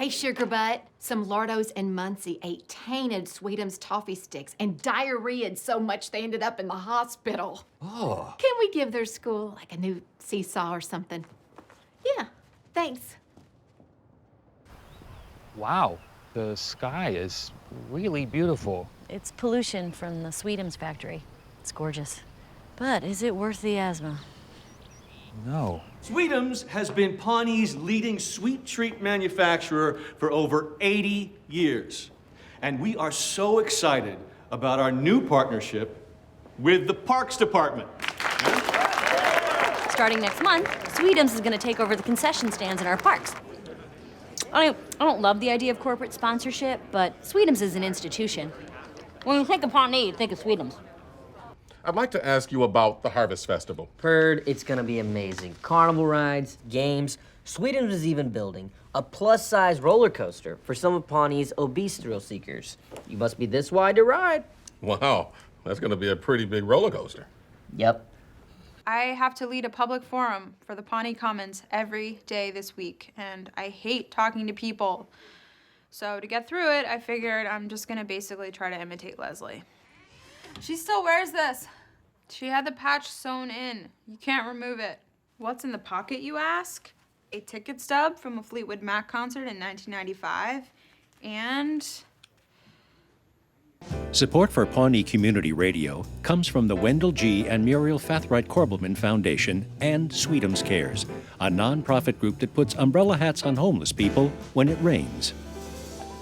Hey, Sugar Butt, some Lardos and Muncie ate tainted Sweetums toffee sticks and diarrheaed so much they ended up in the hospital. Oh. Can we give their school like a new seesaw or something? Yeah, thanks. Wow, the sky is really beautiful. It's pollution from the Sweetums factory. It's gorgeous. But is it worth the asthma? No. Sweetums has been Pawnee's leading sweet treat manufacturer for over 80 years. And we are so excited about our new partnership with the Parks Department. Starting next month, Sweetums is gonna take over the concession stands in our parks. I don't love the idea of corporate sponsorship, but Sweetums is an institution. When you think of Pawnee, you think of Sweetums. I'd like to ask you about the Harvest Festival. Heard it's gonna be amazing. Carnival rides, games. Sweetums is even building a plus-size roller coaster for some of Pawnee's obese thrill seekers. You must be this wide to ride. Wow, that's gonna be a pretty big roller coaster. Yep. I have to lead a public forum for the Pawnee Commons every day this week, and I hate talking to people. So to get through it, I figured I'm just gonna basically try to imitate Leslie. She still wears this. She had the patch sewn in. You can't remove it. What's in the pocket, you ask? A ticket stub from a Fleetwood Mac concert in 1995, and... Support for Pawnee Community Radio comes from the Wendell G. and Muriel Fathright-Korbelman Foundation and Sweetums Cares, a nonprofit group that puts umbrella hats on homeless people when it rains.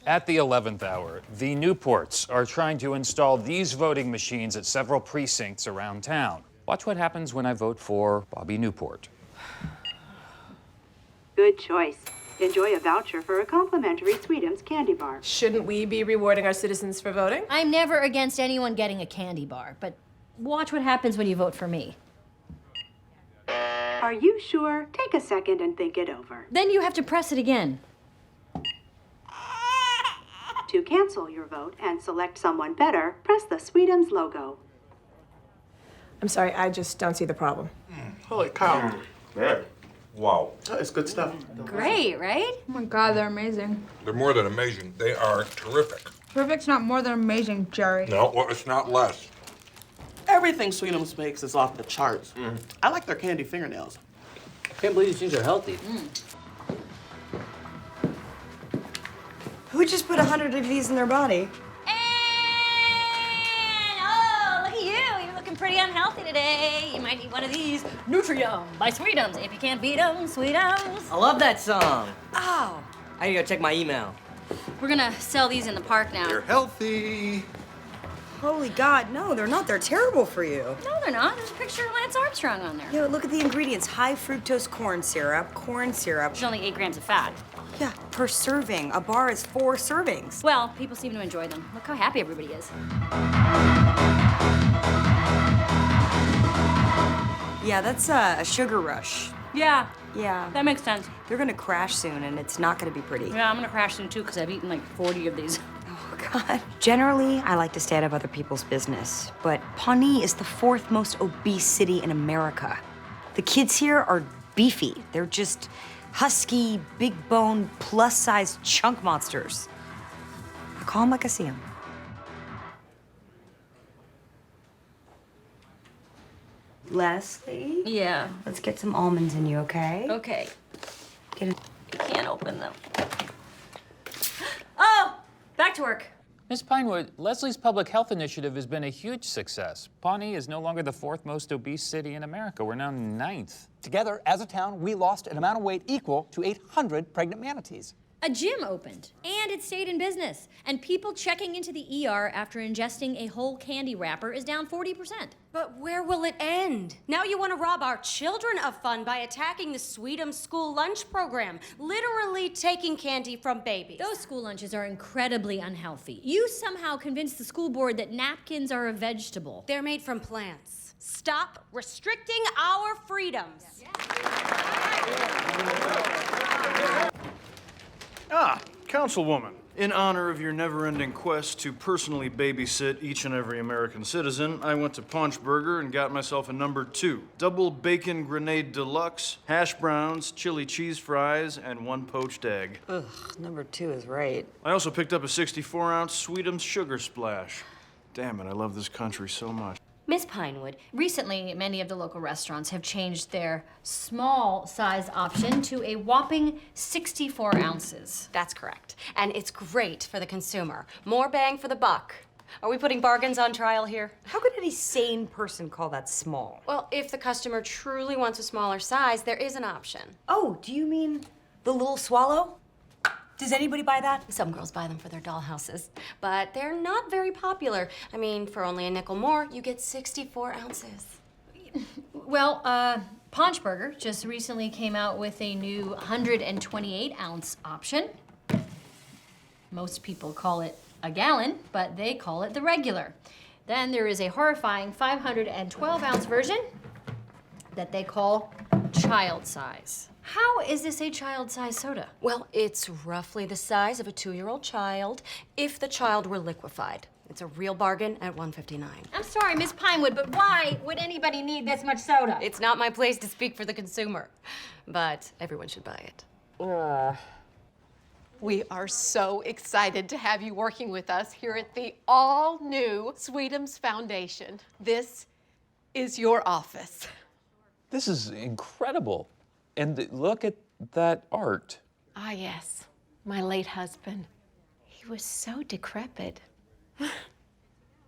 At the 11th hour, the Newports are trying to install these voting machines at several precincts around town. Watch what happens when I vote for Bobby Newport. Good choice. Enjoy a voucher for a complimentary Sweetums candy bar. Shouldn't we be rewarding our citizens for voting? I'm never against anyone getting a candy bar, but watch what happens when you vote for me. Are you sure? Take a second and think it over. Then you have to press it again. To cancel your vote and select someone better, press the Sweetums logo. I'm sorry, I just don't see the problem. Holy cow. Man. Wow. It's good stuff. Great, right? Oh my God, they're amazing. They're more than amazing. They are terrific. Perfect's not more than amazing, Jerry. No, well, it's not less. Everything Sweetums makes is off the charts. I like their candy fingernails. Can't believe these things are healthy. Who just put 100 of these in their body? And oh, look at you. You're looking pretty unhealthy today. You might need one of these Nutrium by Sweetums. If you can't beat them, Sweetums. I love that song. Oh. I need to go check my email. We're gonna sell these in the park now. They're healthy. Holy God, no, they're not. They're terrible for you. No, they're not. There's a picture of Lance Armstrong on there. Yo, look at the ingredients. High fructose corn syrup. There's only 8 grams of fat. Yeah, per serving. A bar is 4 servings. Well, people seem to enjoy them. Look how happy everybody is. Yeah, that's a sugar rush. Yeah, Yeah. that makes sense. They're gonna crash soon, and it's not gonna be pretty. Yeah, I'm gonna crash soon too, because I've eaten like 40 of these. Oh, God. Generally, I like to stay out of other people's business, but Pawnee is the 4th most obese city in America. The kids here are beefy. They're just husky, big-boned, plus-sized chunk monsters. I call them like I see them. Leslie? Yeah. Let's get some almonds in you, okay? Okay. Get it. I can't open them. Oh! Back to work. Ms. Pinewood, Leslie's public health initiative has been a huge success. Pawnee is no longer the 4th most obese city in America. We're now 9th. Together, as a town, we lost an amount of weight equal to 800 pregnant manatees. A gym opened, and it stayed in business. And people checking into the ER after ingesting a whole candy wrapper is down 40%. But where will it end? Now you want to rob our children of fun by attacking the Sweetums school lunch program, literally taking candy from babies. Those school lunches are incredibly unhealthy. You somehow convinced the school board that napkins are a vegetable. They're made from plants. Stop restricting our freedoms. Ah, Councilwoman. In honor of your never-ending quest to personally babysit each and every American citizen, I went to Paunchburger and got myself a number 2. Double bacon grenade deluxe, hash browns, chili cheese fries, and 1 poached egg. Ugh, number 2 is right. I also picked up a 64-ounce Sweetums Sugar Splash. Damn it, I love this country so much. Miss Pinewood, recently many of the local restaurants have changed their small size option to a whopping 64 ounces. That's correct. And it's great for the consumer. More bang for the buck. Are we putting bargains on trial here? How could any sane person call that small? Well, if the customer truly wants a smaller size, there is an option. Oh, do you mean the little swallow? Does anybody buy that? Some girls buy them for their dollhouses, but they're not very popular. I mean, for only a nickel more, you get 64 ounces. Well, Paunchburger just recently came out with a new 128 ounce option. Most people call it a gallon, but they call it the regular. Then there is a horrifying 512 ounce version that they call child size. How is this a child-size soda? Well, it's roughly the size of a 2-year-old child if the child were liquefied. It's a real bargain at $1.59. I'm sorry, Miss Pinewood, but why would anybody need this much soda? It's not my place to speak for the consumer, but everyone should buy it. We are so excited to have you working with us here at the all-new Sweetums Foundation. This is your office. This is incredible. And look at that art. Ah, yes. My late husband. He was so decrepit.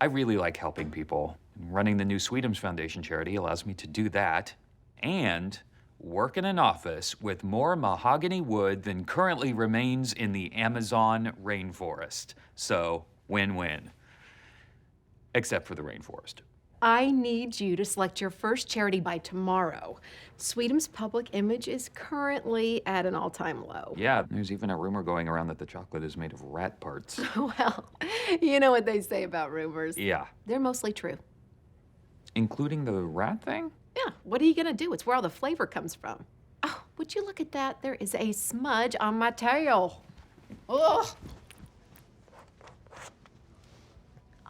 I really like helping people. Running the new Sweetums Foundation charity allows me to do that and work in an office with more mahogany wood than currently remains in the Amazon rainforest. So, win-win. Except for the rainforest. I need you to select your first charity by tomorrow. Sweetums' public image is currently at an all-time low. Yeah, there's even a rumor going around that the chocolate is made of rat parts. Well, you know what they say about rumors. Yeah. They're mostly true. Including the rat thing? Yeah, what are you gonna do? It's where all the flavor comes from. Oh, would you look at that? There is a smudge on my tail. Ugh.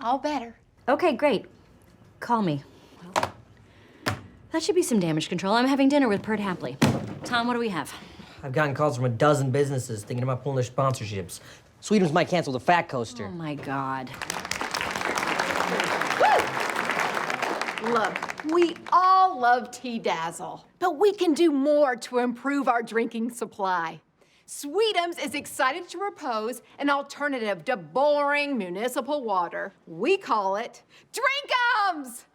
All better. Okay, great. Call me. That should be some damage control. I'm having dinner with Pert Hapley. Tom, what do we have? I've gotten calls from a dozen businesses thinking about pulling their sponsorships. Sweetums might cancel the Fat Coaster. Oh my God. Look, we all love Tea-Dazzle, but we can do more to improve our drinking supply. Sweetums is excited to propose an alternative to boring municipal water. We call it Drinkums!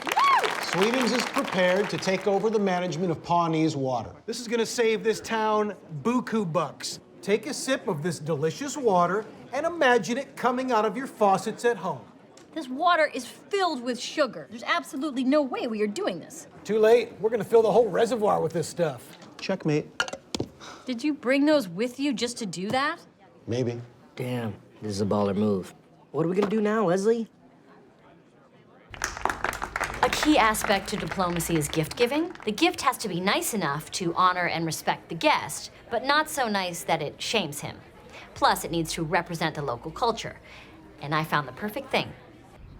Woo! Sweetums is prepared to take over the management of Pawnee's water. This is gonna save this town buku bucks. Take a sip of this delicious water and imagine it coming out of your faucets at home. This water is filled with sugar. There's absolutely no way we are doing this. Too late. We're gonna fill the whole reservoir with this stuff. Checkmate. Did you bring those with you just to do that? Maybe. Damn, this is a baller move. What are we gonna do now, Leslie? A key aspect to diplomacy is gift giving. The gift has to be nice enough to honor and respect the guest, but not so nice that it shames him. Plus, it needs to represent the local culture. And I found the perfect thing.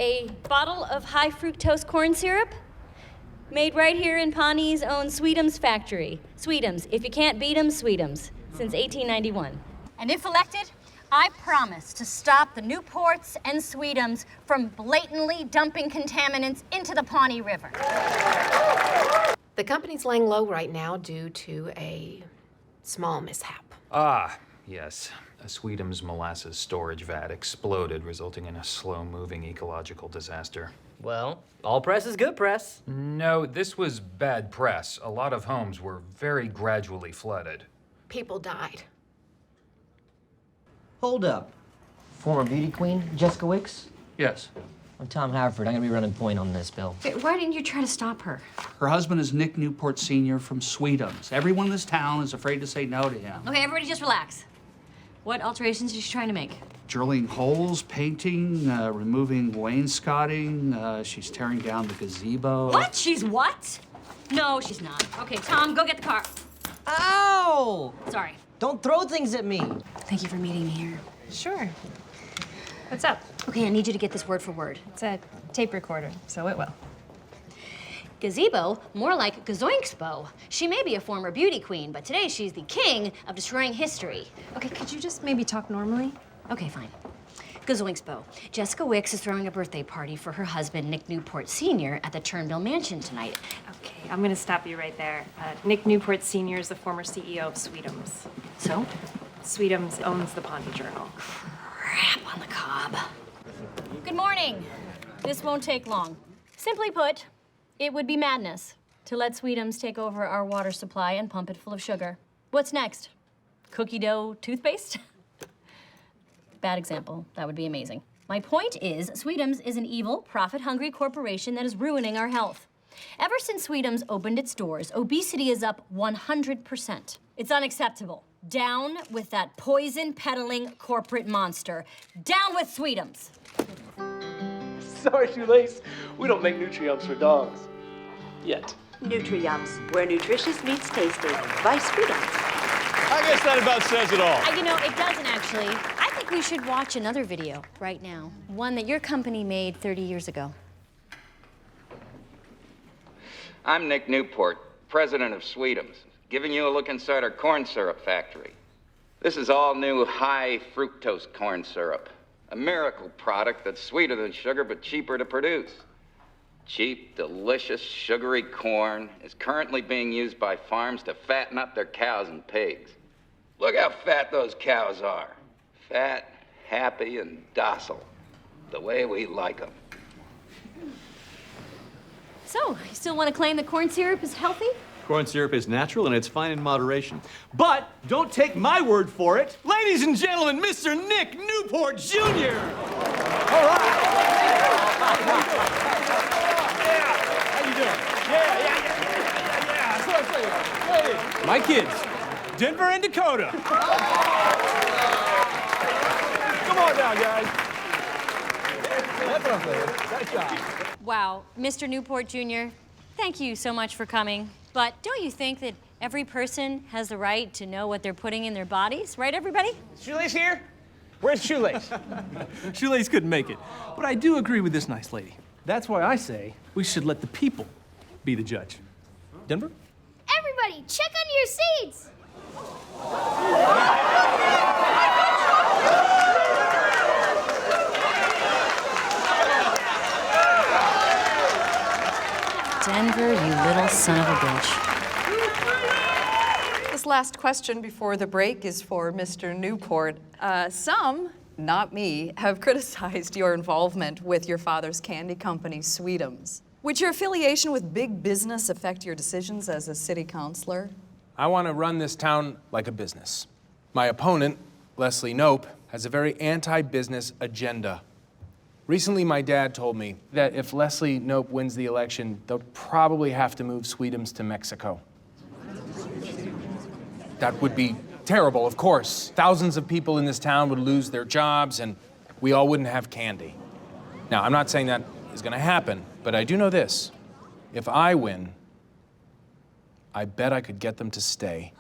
A bottle of high fructose corn syrup made right here in Pawnee's own Sweetums factory. Sweetums, if you can't beat 'em, Sweetums, since 1891. And if elected, I promise to stop the Newports and Sweetums from blatantly dumping contaminants into the Pawnee River. The company's laying low right now due to a small mishap. Ah, yes. A Sweetums molasses storage vat exploded, resulting in a slow-moving ecological disaster. Well, all press is good press. No, this was bad press. A lot of homes were very gradually flooded. People died. Hold up. Former beauty queen, Jessica Wicks? Yes. I'm Tom Haverford. I'm gonna be running point on this bill. Why didn't you try to stop her? Her husband is Nick Newport Sr. from Sweetums. Everyone in this town is afraid to say no to him. Okay, everybody just relax. What alterations is she trying to make? Drilling holes, painting, removing wainscoting. She's tearing down the gazebo. What? She's what? No, she's not. Okay, Tom, go get the car. Ow! Sorry. Don't throw things at me. Thank you for meeting me here. Sure. What's up? Okay, I need you to get this word for word. It's a tape recorder, so it will. Gazebo, more like gazoinkspo. She may be a former beauty queen, but today she's the king of destroying history. Okay, could you just maybe talk normally? Okay, fine. Gazoinkspo. Jessica Wicks is throwing a birthday party for her husband, Nick Newport Sr. at the Turnbill Mansion tonight. Okay, I'm gonna stop you right there. Nick Newport Sr. is the former CEO of Sweetums. So? Sweetums owns the Pawnee Journal. Crap on the cob. Good morning. This won't take long. Simply put, it would be madness to let Sweetums take over our water supply and pump it full of sugar. What's next? Cookie dough toothpaste? Bad example. That would be amazing. My point is, Sweetums is an evil, profit-hungry corporation that is ruining our health. Ever since Sweetums opened its doors, obesity is up 100%. It's unacceptable. Down with that poison-peddling corporate monster. Down with Sweetums! Sorry, Shoelace. We don't make Nutri-Yums for dogs. Yet. Nutri-Yums, where nutritious meets tasty. By Sweetums. I guess that about says it all. You know, it doesn't actually. I think we should watch another video right now. One that your company made 30 years ago. I'm Nick Newport, president of Sweetums, giving you a look inside our corn syrup factory. This is all new high fructose corn syrup, a miracle product that's sweeter than sugar but cheaper to produce. Cheap, delicious, sugary corn is currently being used by farms to fatten up their cows and pigs. Look how fat those cows are. Fat, happy, and docile. The way we like them. So, you still want to claim that corn syrup is healthy? Corn syrup is natural and it's fine in moderation. But don't take my word for it. Ladies and gentlemen, Mr. Nick Newport Jr. All right. How you doing? Yeah. That's what I'm saying. Hey, my kids, Denver and Dakota. Come on now, guys. That's what I'm saying. Nice job. Wow, Mr. Newport Jr., thank you so much for coming. But don't you think that every person has the right to know what they're putting in their bodies, right, everybody? Shoelace here? Where's Shoelace? Shoelace couldn't make it. But I do agree with this nice lady. That's why I say we should let the people be the judge. Denver? Everybody, check under your seats! Denver, you little son of a bitch. This last question before the break is for Mr. Newport. Some, not me, have criticized your involvement with your father's candy company, Sweetums. Would your affiliation with big business affect your decisions as a city councilor? I want to run this town like a business. My opponent, Leslie Knope, has a very anti-business agenda. Recently, my dad told me that if Leslie Knope wins the election, they'll probably have to move Sweetums to Mexico. That would be terrible, of course. Thousands of people in this town would lose their jobs, and we all wouldn't have candy. Now, I'm not saying that is going to happen, but I do know this. If I win, I bet I could get them to stay.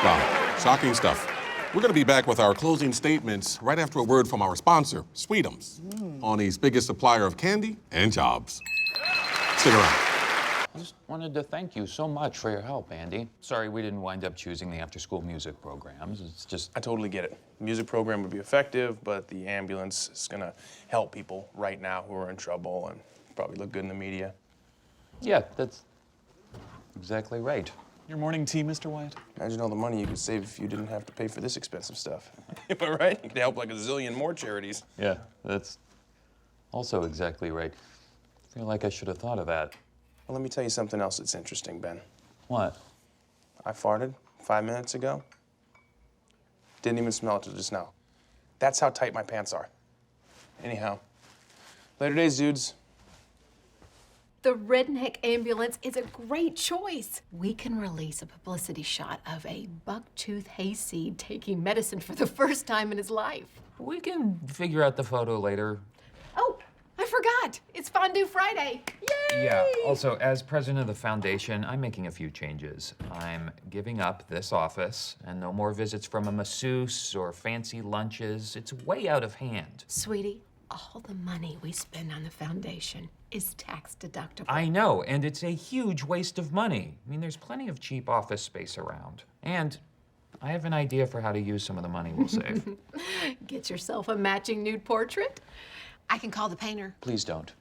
Wow, shocking stuff. We're going to be back with our closing statements right after a word from our sponsor, Sweetums, Pawnee's biggest supplier of candy and jobs. Stick around. I just wanted to thank you so much for your help, Andy. Sorry we didn't wind up choosing the after-school music programs. It's just... I totally get it. The music program would be effective, but the ambulance is going to help people right now who are in trouble and probably look good in the media. Yeah, that's exactly right. Your morning tea, Mr. White? Imagine all the money you could save if you didn't have to pay for this expensive stuff. Am I right? You could help like a zillion more charities. Yeah, that's also exactly right. I feel like I should have thought of that. Well, let me tell you something else that's interesting, Ben. What? I farted 5 minutes ago. Didn't even smell it till just now. That's how tight my pants are. Anyhow, later days, dudes. The redneck ambulance is a great choice. We can release a publicity shot of a bucktooth hayseed taking medicine for the first time in his life. We can figure out the photo later. Oh, I forgot forgot. It's Fondue Friday. Yay! Yeah, also, as president of the foundation, I'm making a few changes. I'm giving up this office and no more visits from a masseuse or fancy lunches. It's way out of hand. Sweetie, all the money we spend on the foundation is tax deductible. I know, and it's a huge waste of money. I mean, there's plenty of cheap office space around. And I have an idea for how to use some of the money we'll save. Get yourself a matching nude portrait. I can call the painter. Please don't.